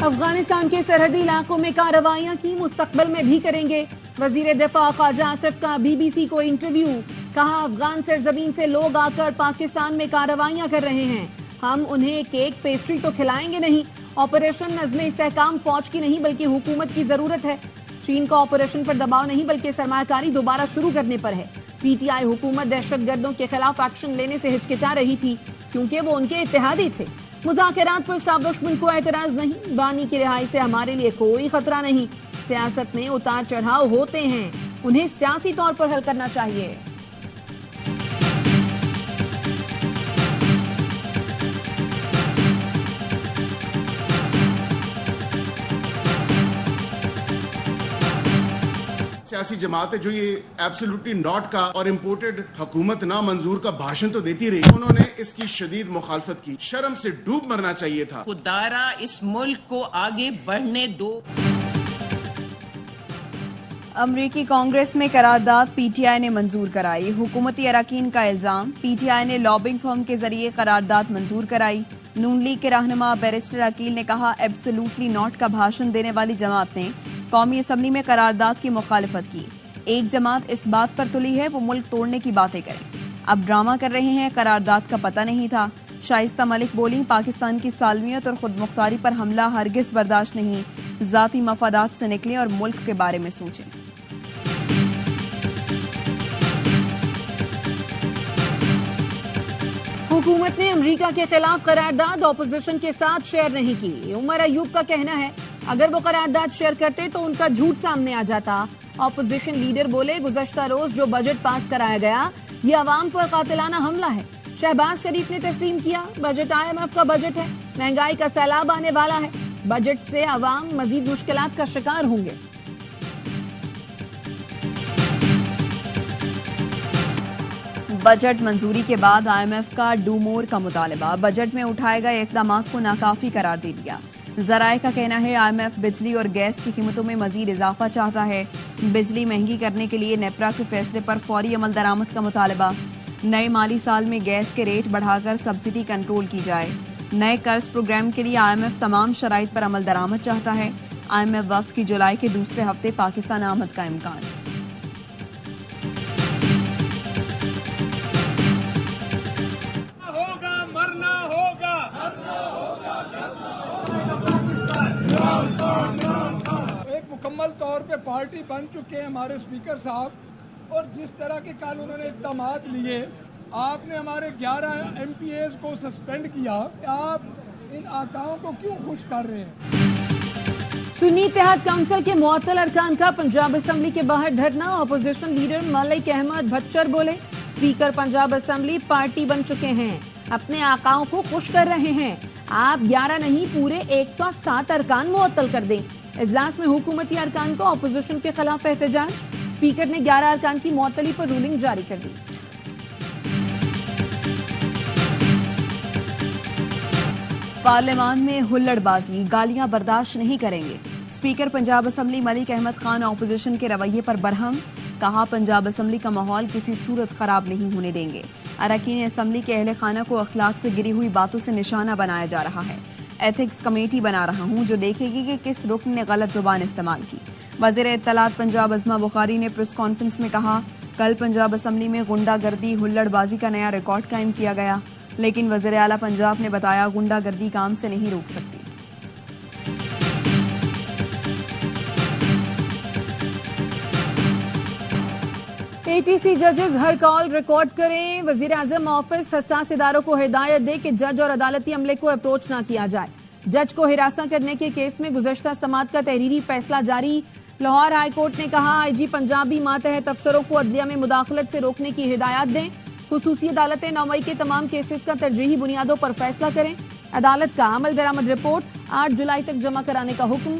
अफगानिस्तान के सरहदी इलाकों में कार्रवाइयां की, मुस्तकबिल में भी करेंगे। वजीर दिफा ख्वाजा आसिफ का बीबीसी को इंटरव्यू, कहा अफगान सरजमीन से लोग आकर पाकिस्तान में कार्रवाइयां कर रहे हैं, हम उन्हें केक पेस्ट्री तो खिलाएंगे नहीं। ऑपरेशन नज़्म इस्तेहकाम फौज की नहीं बल्कि हुकूमत की जरूरत है। चीन का ऑपरेशन पर दबाव नहीं बल्कि सरमायाकारी दोबारा शुरू करने पर है। पीटीआई हुकूमत दहशतगर्दों के खिलाफ एक्शन लेने से हिचकिचा रही थी क्योंकि वो उनके इत्तेहादी थे। मुज़ाकरात पर एस्टैब्लिशमेंट को एतराज नहीं, बानी की रिहाई से हमारे लिए कोई खतरा नहीं। सियासत में उतार चढ़ाव होते हैं, उन्हें सियासी तौर पर हल करना चाहिए। सियासी जमातें जो ये एब्सोल्युटली नॉट का और इम्पोर्टेड हुकूमत ना मंजूर का भाषण तो देती रही, उन्होंने इसकी शदीद मुखालफत की। शर्म से डूब मरना चाहिए था। खुदारा इस मुल्क को आगे बढ़ने दो। अमरीकी कांग्रेस में करारदाद पीटीआई ने मंजूर कराई। हुकूमती अरकान का इल्जाम, पीटीआई ने लॉबिंग फर्म के जरिए करारदाद मंजूर कराई। नून लीग के रहनुमा बैरिस्टर अकील ने कहा, एब्सोल्युटली नॉट का भाषण देने वाली जमात ने कौमी असम्बली में करारदाद की मुखालफत की। एक जमात इस बात पर तुली है वो मुल्क तोड़ने की बातें करें, अब ड्रामा कर रहे हैं, करारदाद का पता नहीं था। शाइस्ता मलिक बोली, पाकिस्तान की सालमियत और खुद मुख्तारी पर हमला हरगिज बर्दाश्त नहीं, जाती मफादात से निकलें और मुल्क के बारे में सोचें। हुकूमत ने अमेरिका के खिलाफ करारदाद ऑपोजिशन के साथ शेयर नहीं की। उमर अयूब का कहना है, अगर वो करारदाद शेयर करते तो उनका झूठ सामने आ जाता। ऑपोजिशन लीडर बोले, गुज़श्ता रोज जो बजट पास कराया गया ये अवाम पर कातिलाना हमला है। शहबाज शरीफ ने तस्लीम किया, बजट IMF का बजट है, महंगाई का सैलाब आने वाला है, बजट से अवाम मजीद मुश्किलात का शिकार होंगे। बजट मंजूरी के बाद IMF का डू मोर का मुतालबा, बजट में उठाए गए इक़दामात को नाकाफी करार दे दिया। ज़राए का कहना है, IMF बिजली और गैस की कीमतों में मजीद इजाफा चाहता है। बिजली महंगी करने के लिए नेपरा के फैसले पर फौरी अमल दरामद का मुतालबा। नए माली साल में गैस के रेट बढ़ाकर सब्सिडी कंट्रोल की जाए। नए कर्ज प्रोग्राम के लिए IMF तमाम शराइत पर अमल दरामद चाहता है। IMF वक्त की जुलाई के दूसरे हफ्ते पाकिस्तान आमद का इम्कान। मुकम्मल तौर पे पार्टी बन चुके हैं हमारे स्पीकर साहब, और जिस तरह के कल उन्होंने इक़दामात लिए, आपने हमारे 11 MPAs को सस्पेंड किया, आप इन आकाओं को क्यों खुश कर रहे हैं? सुन्नी इत्तेहाद काउंसिल के मुअत्तल अरकान का पंजाब असम्बली के बाहर धरना। ऑपोजिशन लीडर मलिक अहमद भच्चर बोले, स्पीकर पंजाब असम्बली पार्टी बन चुके हैं, अपने आकाओं को खुश कर रहे हैं, आप 11 नहीं पूरे 107 अरकान मुअत्तल कर दें। इजलास में हुकूमती अरकान को ऑपोजिशन के खिलाफ एहतजाज, स्पीकर ने 11 अरकान की मुअत्तली पर रूलिंग जारी कर दी। पार्लियामान में हुल्लड़बाजी, गालियां बर्दाश्त नहीं करेंगे। Speaker Punjab assembly Malik Ahmad Khan opposition के रवैये पर बरहम, कहा पंजाब असम्बली का माहौल किसी सूरत खराब नहीं होने देंगे। अरकान असम्बली के अहले खाना को अखलाक से गिरी हुई बातों से निशाना बनाया जा रहा है। एथिक्स कमेटी बना रहा हूं जो देखेगी कि किस रुकन ने गलत जुबान इस्तेमाल की। वज़ीर इत्तलात पंजाब अज़मा बुखारी ने प्रेस कॉन्फ्रेंस में कहा, कल पंजाब असम्बली में गुंडागर्दी हुल्लड़बाजी का नया रिकॉर्ड कायम किया गया, लेकिन वज़ीर आला पंजाब ने बताया गुंडागर्दी काम से नहीं रोक सकती। ATC जजेस हर कॉल रिकॉर्ड करें। वजीर आजम ऑफिस हसास इदारों को हिदायत दे कि जज और अदालती अमले को अप्रोच ना किया जाए। जज को हिरासत करने के केस में गुज़श्ता समात का तहरीरी फैसला जारी। लाहौर हाई कोर्ट ने कहा, IG पंजाबी मातहत अफसरों को अदलिया में मुदाखलत से रोकने की हिदायत दें। खुसूसी अदालतें 9 मई के तमाम केसेस का तरजीही बुनियादों पर फैसला करें। अदालत का अमल दरामद रिपोर्ट 8 जुलाई तक जमा कराने का हुक्म।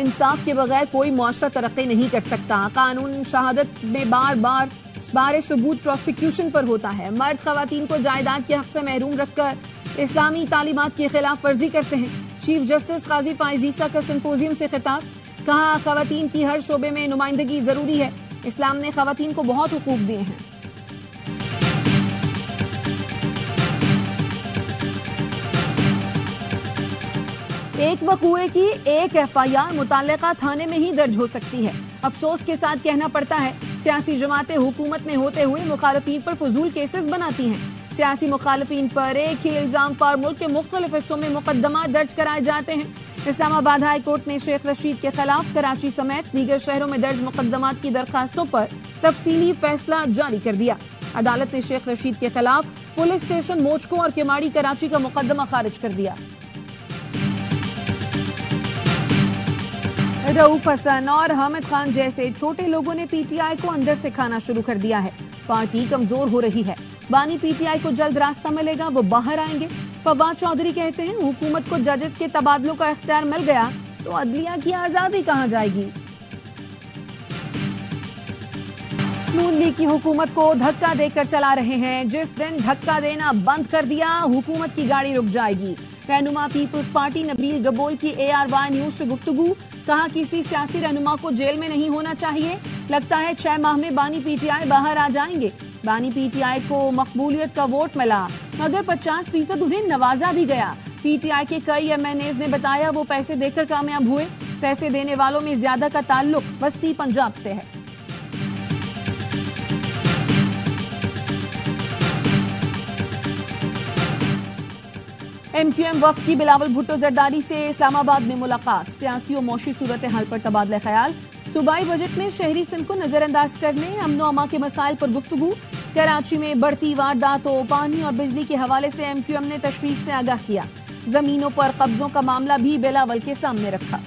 इंसाफ के बगैर कोई मुआशरा तरक्की नहीं कर सकता। कानून शहादत में बार सबूत प्रोसिक्यूशन पर होता है। मर्द खवातीन को जायदाद के हक से महरूम रखकर इस्लामी तालीमात की खिलाफ वर्जी करते हैं। चीफ जस्टिस काजी फाइज ईसा का सिंपोजियम से खिताब, कहा खवातीन की हर शोबे में नुमाइंदगी जरूरी है, इस्लाम ने खवातीन को बहुत हुकूक दिए हैं। एक वकूए की एक FIR मुतल्लिका थाने में ही दर्ज हो सकती है। अफसोस के साथ कहना पड़ता है, सियासी जमातें हुकूमत में होते हुए मुखालफीन पर फजूल केसेस बनाती हैं। सियासी मुखालफीन पर एक ही इल्जाम पर मुल्क के मुख्तलिफ हिस्सों में मुकदमा दर्ज कराए जाते हैं। इस्लामाबाद हाई कोर्ट ने शेख रशीद के खिलाफ कराची समेत दीगर शहरों में दर्ज मुकदमात की दरखास्तों पर तफसीली फैसला जारी कर दिया। अदालत ने शेख रशीद के खिलाफ पुलिस स्टेशन मोचको और केमाड़ी कराची का मुकदमा खारिज कर दिया। रऊफ हसन और हामिद खान जैसे छोटे लोगों ने PTI को अंदर से खाना शुरू कर दिया है। पार्टी कमजोर हो रही है, बानी PTI को जल्द रास्ता मिलेगा, वो बाहर आएंगे। फवाद चौधरी कहते हैं, हुकूमत को जजेस के तबादलों का इख्तियार मिल गया तो अदलिया की आजादी कहां जाएगी। नून लीग की हुकूमत को धक्का देकर चला रहे हैं, जिस दिन धक्का देना बंद कर दिया हुकूमत की गाड़ी रुक जाएगी। रहनुमा पीपल्स पार्टी नबील गबोल की ARY न्यूज से गुफ्तगू, कहा किसी सियासी रहनुमा को जेल में नहीं होना चाहिए, लगता है 6 माह में बानी PTI बाहर आ जाएंगे। बानी PTI को मकबूलियत का वोट मिला, मगर 50% उन्हें नवाजा भी गया। PTI के कई MNAs ने बताया वो पैसे देकर कामयाब हुए। पैसे देने वालों में ज्यादा का ताल्लुक वस्ती पंजाब से है। MQM वफ्द की बिलावल भुट्टो जरदारी से इस्लामाबाद में मुलाकात, सियासी और मौशी सूरत हाल पर तबादला ख्याल। सूबाई बजट में शहरी सिंध को नजरअंदाज करने, अमनो अमा के मसाइल पर गुफ्तगू। कराची में बढ़ती वारदातों, पानी और बिजली के हवाले से MQM ने तशवीश से आगाह किया। जमीनों पर कब्जों का मामला भी बिलावल के सामने रखा।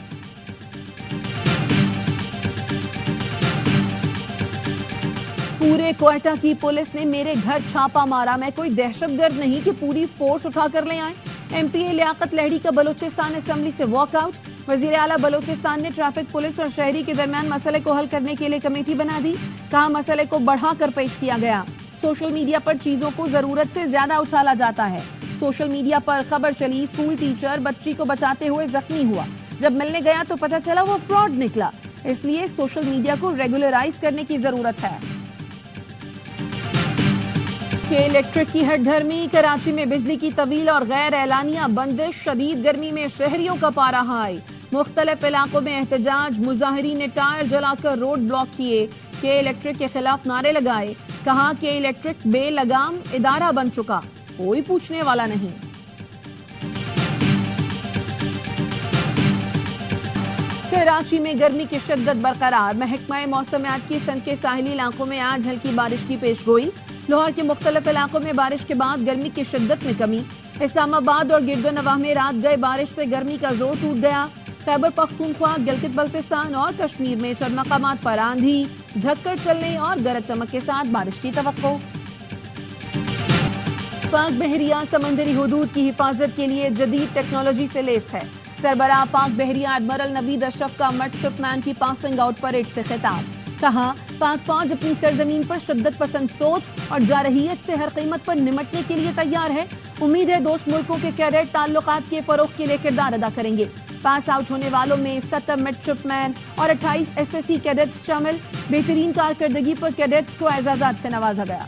पूरे क्वेटा की पुलिस ने मेरे घर छापा मारा, मैं कोई दहशतगर्द नहीं कि पूरी फोर्स उठा कर ले आए। MPA लियाकत लहड़ी का बलूचिस्तान असेंबली से वॉकआउट। वजीर आला बलूचिस्तान ने ट्रैफिक पुलिस और शहरी के दरमियान मसले को हल करने के लिए कमेटी बना दी, कहा मसले को बढ़ाकर पेश किया गया। सोशल मीडिया पर चीजों को जरूरत से ज्यादा उछाला जाता है। सोशल मीडिया पर खबर चली, स्कूल टीचर बच्ची को बचाते हुए जख्मी हुआ, जब मिलने गया तो पता चला वो फ्रॉड निकला। इसलिए सोशल मीडिया को रेगुलराइज करने की जरूरत है। के इलेक्ट्रिक की हटधर्मी, कराची में बिजली की तवील और गैर एलानिया बंदिश, शदीद गर्मी में शहरियों का पारा हाई। मुख्तलिफ इलाकों में एहतजाज, मुजाहिरीन ने टायर जलाकर रोड ब्लॉक किए। के इलेक्ट्रिक के खिलाफ नारे लगाए, कहा के इलेक्ट्रिक बेलगाम इदारा बन चुका, कोई पूछने वाला नहीं। कराची में गर्मी की शिद्दत बरकरार, महकमा मौसमियात की सिंध के साहिली इलाकों में आज हल्की बारिश की पेशगोई। लाहौर के मुख्तलिफ इलाकों में बारिश के बाद गर्मी की शिद्दत में कमी। इस्लामाबाद और गिरदोनवाह में रात गए बारिश से गर्मी का जोर टूट गया। खैबर पख्तूनख्वा, गिलगित बल्तिस्तान और कश्मीर में चंद मकामात पर आंधी, झक्कड़ चलने और गरज चमक के साथ बारिश की तवक्को। पाक बहरिया समंदरी हुदूद की हिफाजत के लिए जदीद टेक्नोलॉजी से लेस है। सरबराह पाक बहरिया एडमिरल नवीद अशरफ का मिडशिपमैन की पासिंग आउट परेड से खिताब, कहा पाक फौज अपनी सरजमीन पर शिद्दत पसंद सोच और जारहियत से हर कीमत पर निमटने के लिए तैयार है। उम्मीद है दोस्त मुल्कों के कैडेट ताल्लुकात के फरोग के लिए किरदार अदा करेंगे। पास आउट होने वालों में 7 मिडशिपमैन और 28 SSC कैडेट्स शामिल। बेहतरीन कारकर्दगी पर कैडेट्स को एजाजात से नवाजा गया।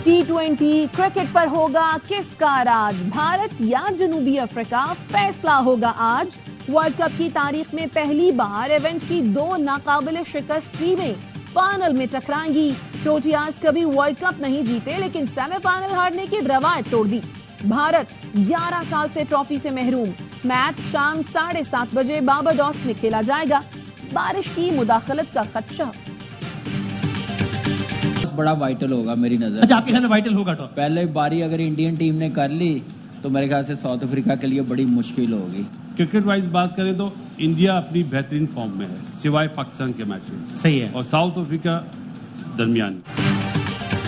T20 क्रिकेट पर होगा किसका राज, भारत या जनूबी अफ्रीका, फैसला होगा आज। वर्ल्ड कप की तारीख में पहली बार इवेंट की 2 नाकाबिले शिकस्त टीमें फाइनल में टकराएंगी। प्रोटियाज कभी वर्ल्ड कप नहीं जीते, लेकिन सेमीफाइनल हारने की रवायत तोड़ दी। भारत 11 साल से ट्रॉफी से महरूम। मैच शाम 7:30 बजे बारबाडोस में खेला जाएगा। बारिश की मुदाखलत का खदशा बड़ा वाइटल होगा मेरी नजर। अच्छा, आपके ख्याल में वाइटल होगा? तो पहले बारी अगर इंडियन टीम ने कर ली तो मेरे ख्याल से साउथ अफ्रीका के लिए बड़ी मुश्किल होगी। क्रिकेट वाइज बात करें तो इंडिया अपनी बेहतरीन फॉर्म में है, सिवाय पाकिस्तान के मैच में। सही है। और साउथ अफ्रीका दरमियान।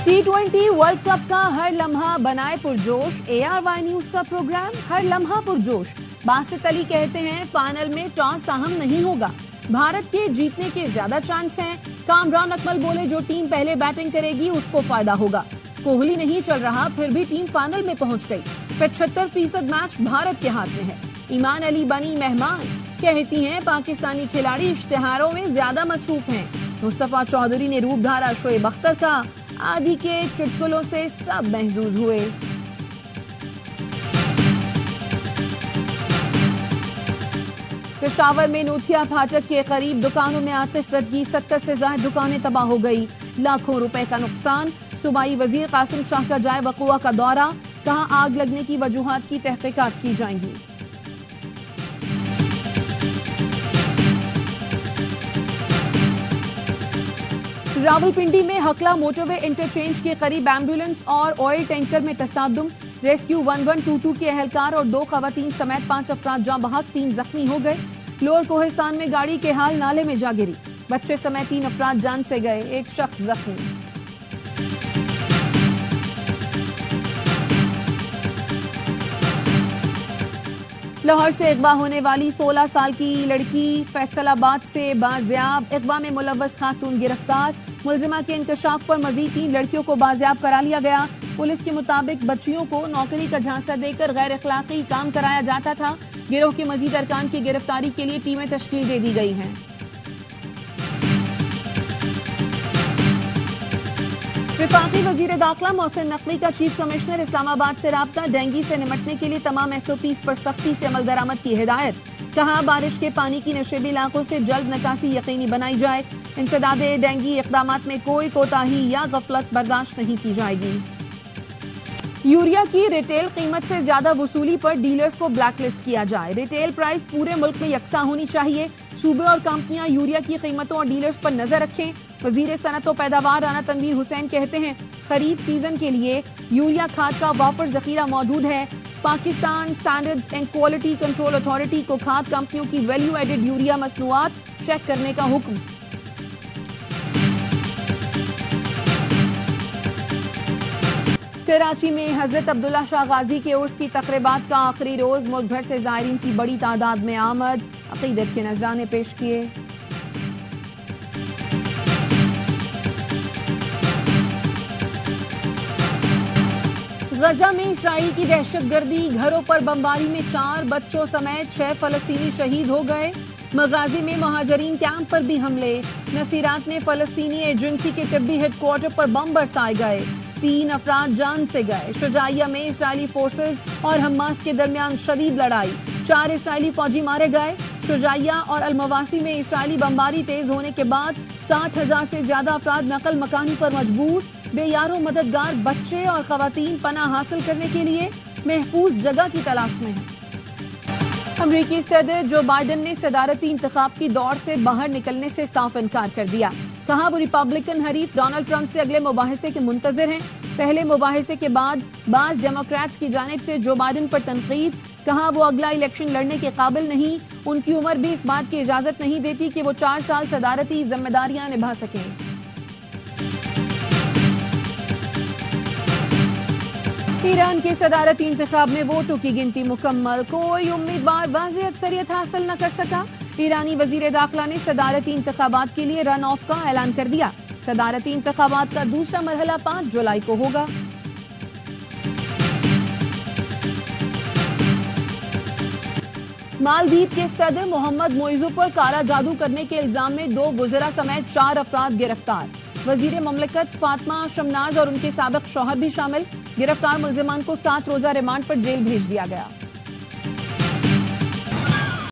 T20 वर्ल्ड कप का हर लम्हा बनाए पुरजोश। ARY न्यूज का प्रोग्राम हर लम्हा पुरजोश। बासित अली कहते हैं फाइनल में टॉस अहम नहीं होगा, भारत के जीतने के ज्यादा चांस हैं। कामरान अकमल बोले जो टीम पहले बैटिंग करेगी उसको फायदा होगा। कोहली नहीं चल रहा, फिर भी टीम फाइनल में पहुंच गई। 75% मैच भारत के हाथ में है। ईमान अली बनी मेहमान, कहती हैं पाकिस्तानी खिलाड़ी इश्तिहारों में ज्यादा मसरूफ हैं। मुस्तफा चौधरी ने रूप धारा शोएब अख्तर का, आदि के चुटकुलों से सब महजूज हुए। पेशावर में नूथिया फाटक के करीब दुकानों में आतिशज़दगी, 70 से ज्यादा दुकानें तबाह हो गई, लाखों रुपए का नुकसान। सूबाई वजीर कासिम शाह का जाए वक़ुआ का दौरा, कहा आग लगने की वजूहात की तहकीकात की जाएंगी। रावलपिंडी में हकला मोटरवे इंटरचेंज के करीब एम्बुलेंस और ऑयल टैंकर में तसादुम। रेस्क्यू 1122 के एहलकार और 2 खवातीन समेत 5 अफराद जाँ बहक, 3 जख्मी हो गए। लोअर कोहिस्तान में गाड़ी के हाल नाले में जा गिरी, बच्चे समेत 3 अफराद जान से गए, 1 शख्स जख्मी। लाहौर से अगवा होने वाली 16 साल की लड़की फैसलाबाद से बाजियाब, अगवा में मुलव्वस खातून गिरफ्तार। मुलजिमा के इंकशाफ पर मजीद 3 लड़कियों को बाजियाब करा लिया गया। पुलिस के मुताबिक बच्चियों को नौकरी का झांसा देकर गैर अखलाकी काम कराया जाता था। गिरोह के मजीद अरकान की गिरफ्तारी के लिए टीमें तश्कील दे दी गई हैं। विफाकी वजीर दाखिला मोहसिन नकवी का चीफ कमिश्नर इस्लामाबाद से राब्ता, डेंगू से निपटने के लिए तमाम SOPs पर सख्ती से अमल दरामद की हिदायत। कहा बारिश के पानी की नशेबी इलाकों से जल्द निकासी यकीनी बनाई जाए। इंसदादे डेंगू इक़दामात में कोई कोताही या गफलत बर्दाश्त नहीं की जाएगी। यूरिया की रिटेल कीमत से ज्यादा वसूली पर डीलर्स को ब्लैकलिस्ट किया जाए। रिटेल प्राइस पूरे मुल्क में यकसा होनी चाहिए। सूबे और कंपनियां यूरिया की कीमतों और डीलर्स पर नजर रखें। वजीर सनत व पैदावार राना तनवीर हुसैन कहते हैं खरीफ सीजन के लिए यूरिया खाद का वाफर जखीरा मौजूद है। Pakistan standards and quality control authority को खाद कंपनियों की वैल्यू एडेड यूरिया मसनूआत चेक करने का हुक्म। कराची में हजरत अब्दुल्ला शाह गाजी के उर्स की तकरीबात का आखिरी रोज, मुल्क भर से ज़ायरीन की बड़ी तादाद में आमद, अकीदत के नजराने पेश किए। गजा में इसराइल की दहशतगर्दी, घरों पर बमबारी में 4 बच्चों समेत 6 फलस्तीनी शहीद हो गए। मगाजी में महाजरीन कैंप पर भी हमले। नसीरात में फलस्तीनी एजेंसी के तिब्बी हेडक्वार्टर पर बम बरसाए गए, 3 अफराद जान से गए। शुजाइया में इसराइली फोर्सेस और हमास के दरमियान शदीद लड़ाई, 4 इसराइली फौजी मारे गए। शुजाइया और अलमवासी में इसराइली बमबारी तेज होने के बाद 60,000 से ज्यादा अफराद नकल मकानी पर मजबूर। बेयारो मददगार बच्चे और खवातीन पनाह हासिल करने के लिए महफूज जगह की तलाश में हैं। अमरीकी सदर जो बाइडन ने सदारती इंतखाब की दौड़ से बाहर निकलने से साफ इनकार कर दिया। कहा वो रिपब्लिकन हरीफ डोनाल्ड ट्रंप से अगले मुबाहिसे के मुंतजर हैं। पहले मुबाहिसे के बाद बाज डेमोक्रेट्स की जानिब से जो बाइडन पर तनकीद। कहा वो अगला इलेक्शन लड़ने के काबिल नहीं, उनकी उम्र भी इस बात की इजाजत नहीं देती कि वो 4 साल सदारती जिम्मेदारियां निभा सकें। ईरान के सदारती इंतखाब में वोटों की गिनती मुकम्मल, कोई उम्मीदवार वाज़ेह अक्सरियत हासिल न कर सका। ईरानी वजीर दाखिला ने सदारती इंतखाबात के लिए रन ऑफ का ऐलान कर दिया। सदारती इंतखाबात का दूसरा मरहला 5 जुलाई को होगा। मालदीव के सदर मोहम्मद मोइजू पर काला जादू करने के इल्जाम में 2 वज़रा समेत 4 अफराद गिरफ्तार। वजीर ममलकत फातिमा शमनाज और उनके साबिक शौहर भी शामिल। गिरफ्तार मुल्जिमान को 7 रोजा रिमांड पर जेल भेज दिया गया।